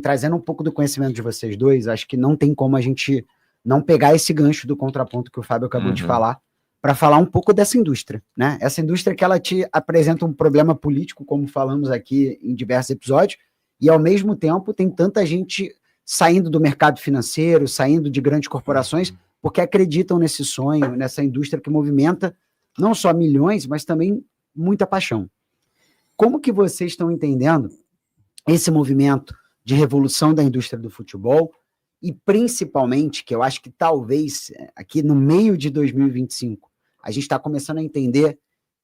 trazendo um pouco do conhecimento de vocês dois, acho que não tem como a gente não pegar esse gancho do contraponto que o Fábio acabou de falar, para falar um pouco dessa indústria, né? Essa indústria que ela te apresenta um problema político, como falamos aqui em diversos episódios, e ao mesmo tempo tem tanta gente saindo do mercado financeiro, saindo de grandes corporações, porque acreditam nesse sonho, nessa indústria que movimenta não só milhões, mas também muita paixão. Como que vocês estão entendendo esse movimento de revolução da indústria do futebol e principalmente, que eu acho que talvez aqui no meio de 2025, a gente está começando a entender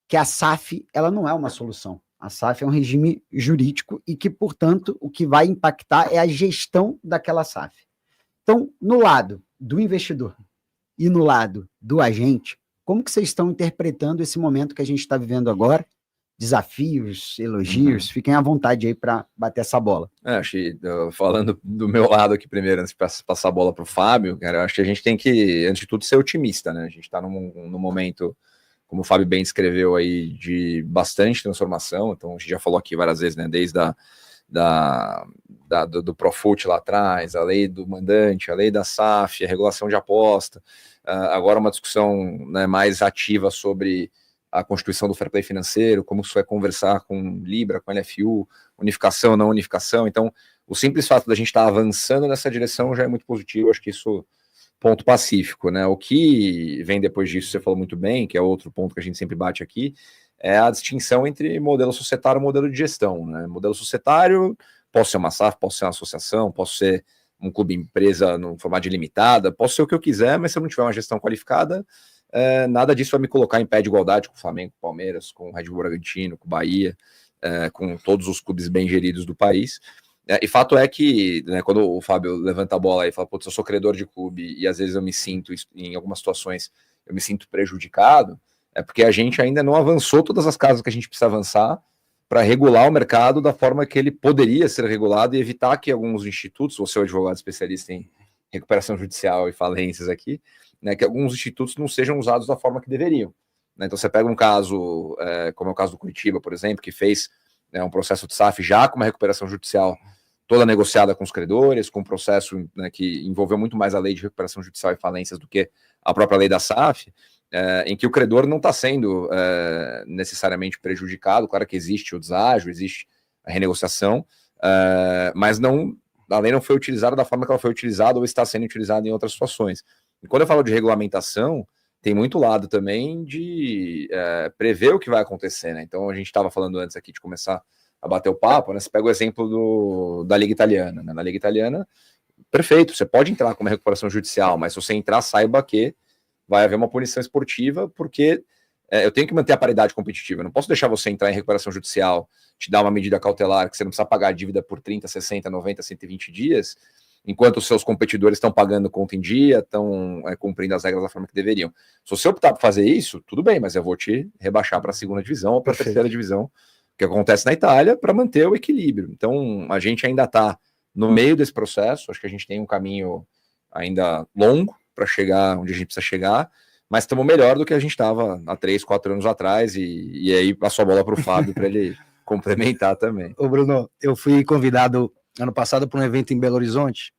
que a SAF ela não é uma solução. A SAF é um regime jurídico e que, portanto, o que vai impactar é a gestão daquela SAF. Então, no lado do investidor e no lado do agente, como que vocês estão interpretando esse momento que a gente está vivendo agora? Desafios, elogios, fiquem à vontade aí para bater essa bola. Acho que, falando do meu lado aqui primeiro, antes de passar a bola para o Fábio, cara, acho que a gente tem que, antes de tudo, ser otimista, né? A gente está num momento, como o Fábio bem descreveu aí, de bastante transformação. Então, a gente já falou aqui várias vezes, né? Desde do Profut lá atrás, a lei do mandante, a lei da SAF, a regulação de aposta, agora uma discussão, né, mais ativa sobre a constituição do fair play financeiro, como isso vai conversar com Libra, com LFU, unificação, não unificação. Então, o simples fato da gente estar avançando nessa direção já é muito positivo. Acho que isso, ponto pacífico, né? O que vem depois disso, você falou muito bem, que é outro ponto que a gente sempre bate aqui, é a distinção entre modelo societário e modelo de gestão, né? Modelo societário, posso ser uma SAF, posso ser uma associação, posso ser um clube empresa no formato de limitada, posso ser o que eu quiser, mas se eu não tiver uma gestão qualificada, nada disso vai me colocar em pé de igualdade com o Flamengo, com o Palmeiras, com o Red Bull Bragantino, com o Bahia, com todos os clubes bem geridos do país. E fato é que, né, quando o Fábio levanta a bola e fala, putz, eu sou credor de clube e às vezes eu me sinto, em algumas situações, eu me sinto prejudicado, é porque a gente ainda não avançou todas as casas que a gente precisa avançar para regular o mercado da forma que ele poderia ser regulado e evitar que alguns institutos, você é um advogado especialista em recuperação judicial e falências aqui, né, que alguns institutos não sejam usados da forma que deveriam. Né? Então você pega um caso, como é o caso do Curitiba, por exemplo, que fez, né, um processo de SAF já com uma recuperação judicial toda negociada com os credores, com um processo, né, que envolveu muito mais a lei de recuperação judicial e falências do que a própria lei da SAF, em que o credor não está sendo necessariamente prejudicado. Claro que existe o deságio, existe a renegociação, mas a lei não foi utilizada da forma que ela foi utilizada ou está sendo utilizada em outras situações. E quando eu falo de regulamentação, tem muito lado também de prever o que vai acontecer, né? Então, a gente estava falando antes aqui de começar a bater o papo, né? Você pega o exemplo da Liga Italiana, né? Na Liga Italiana, perfeito, você pode entrar com uma recuperação judicial, mas se você entrar, saiba que vai haver uma punição esportiva, porque eu tenho que manter a paridade competitiva. Eu não posso deixar você entrar em recuperação judicial, te dar uma medida cautelar que você não precisa pagar a dívida por 30, 60, 90, 120 dias, enquanto os seus competidores estão pagando conta em dia, estão cumprindo as regras da forma que deveriam. Se você optar por fazer isso, tudo bem, mas eu vou te rebaixar para a segunda divisão ou para a terceira divisão, que acontece na Itália, para manter o equilíbrio. Então, a gente ainda está no meio desse processo, acho que a gente tem um caminho ainda longo para chegar onde a gente precisa chegar, mas estamos melhor do que a gente estava há 3, 4 anos atrás, e aí passou a bola para o Fábio para ele complementar também. Ô Bruno, eu fui convidado ano passado para um evento em Belo Horizonte,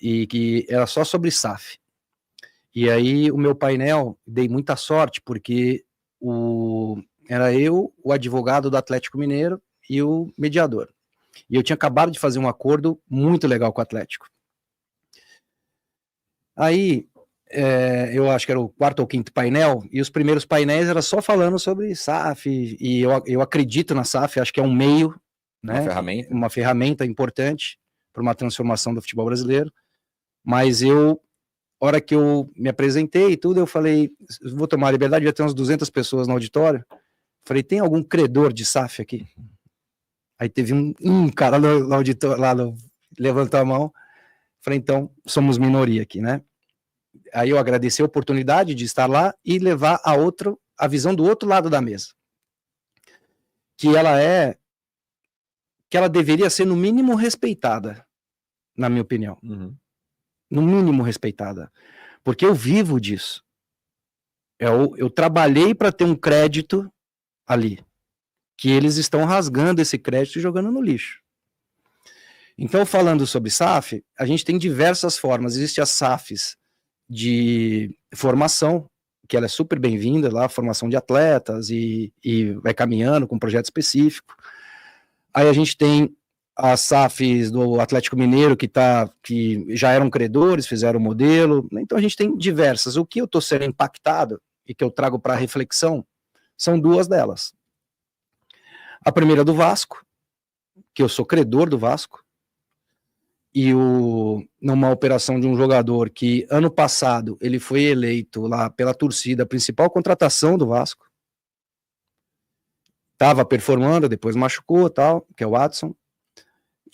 e que era só sobre SAF. E aí o meu painel, dei muita sorte, porque era eu, o advogado do Atlético Mineiro e o mediador. E eu tinha acabado de fazer um acordo muito legal com o Atlético. Aí, eu acho que era o 4º ou 5º painel, e os primeiros painéis era só falando sobre SAF, e eu acredito na SAF, acho que é um meio, né, uma ferramenta importante para uma transformação do futebol brasileiro, mas hora que eu me apresentei e tudo, eu falei, vou tomar a liberdade, já tem umas 200 pessoas no auditório, falei, tem algum credor de SAF aqui? Aí teve um cara no auditório, levantou a mão, falei, então, somos minoria aqui, né? Aí eu agradeci a oportunidade de estar lá e levar a visão do outro lado da mesa. Que ela deveria ser, no mínimo, respeitada, na minha opinião. Uhum. No mínimo respeitada. Porque eu vivo disso. Eu trabalhei para ter um crédito ali. Que eles estão rasgando esse crédito e jogando no lixo. Então, falando sobre SAF, a gente tem diversas formas. Existem as SAFs de formação, que ela é super bem-vinda, lá, formação de atletas, e vai caminhando com um projeto específico. Aí a gente tem as SAFs do Atlético Mineiro, que já eram credores, fizeram o modelo. Então a gente tem diversas. O que eu estou sendo impactado, e que eu trago para reflexão, são duas delas. A primeira do Vasco, que eu sou credor do Vasco, e numa operação de um jogador que ano passado ele foi eleito lá pela torcida a principal contratação do Vasco, estava performando, depois machucou, tal, que é o Watson,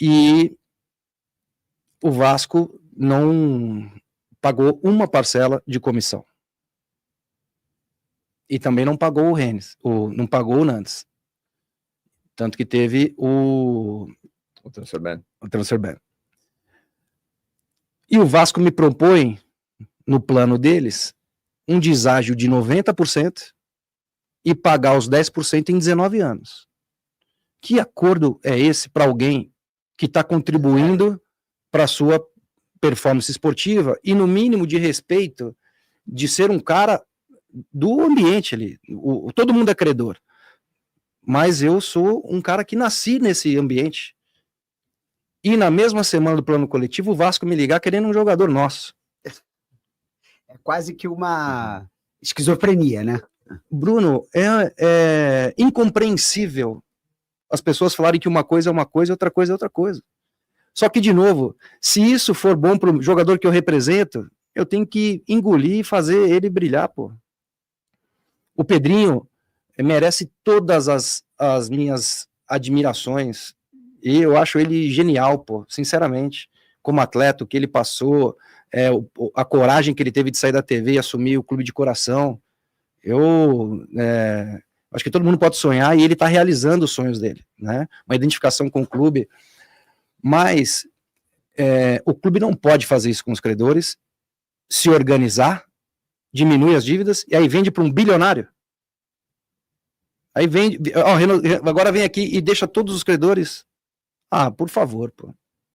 e o Vasco não pagou uma parcela de comissão, e também não pagou o Rennes, não pagou o Nantes, tanto que teve o transfer ban. E o Vasco me propõe, no plano deles, um deságio de 90% e pagar os 10% em 19 anos. Que acordo é esse para alguém que está contribuindo para a sua performance esportiva e, no mínimo, de respeito de ser um cara do ambiente ali? Todo mundo é credor, mas eu sou um cara que nasci nesse ambiente. E na mesma semana do plano coletivo, o Vasco me ligar querendo um jogador nosso. É quase que uma esquizofrenia, né? Bruno, é incompreensível as pessoas falarem que uma coisa é uma coisa e outra coisa é outra coisa. Só que, de novo, se isso for bom para o jogador que eu represento, eu tenho que engolir e fazer ele brilhar, pô. O Pedrinho merece todas as minhas admirações. E eu acho ele genial, pô, sinceramente, como atleta, o que ele passou, a coragem que ele teve de sair da TV e assumir o clube de coração. Acho que todo mundo pode sonhar e ele está realizando os sonhos dele, né? Uma identificação com o clube, mas o clube não pode fazer isso com os credores, se organizar, diminui as dívidas e aí vende para um bilionário. Aí agora vem aqui e deixa todos os credores. Ah, por favor, pô.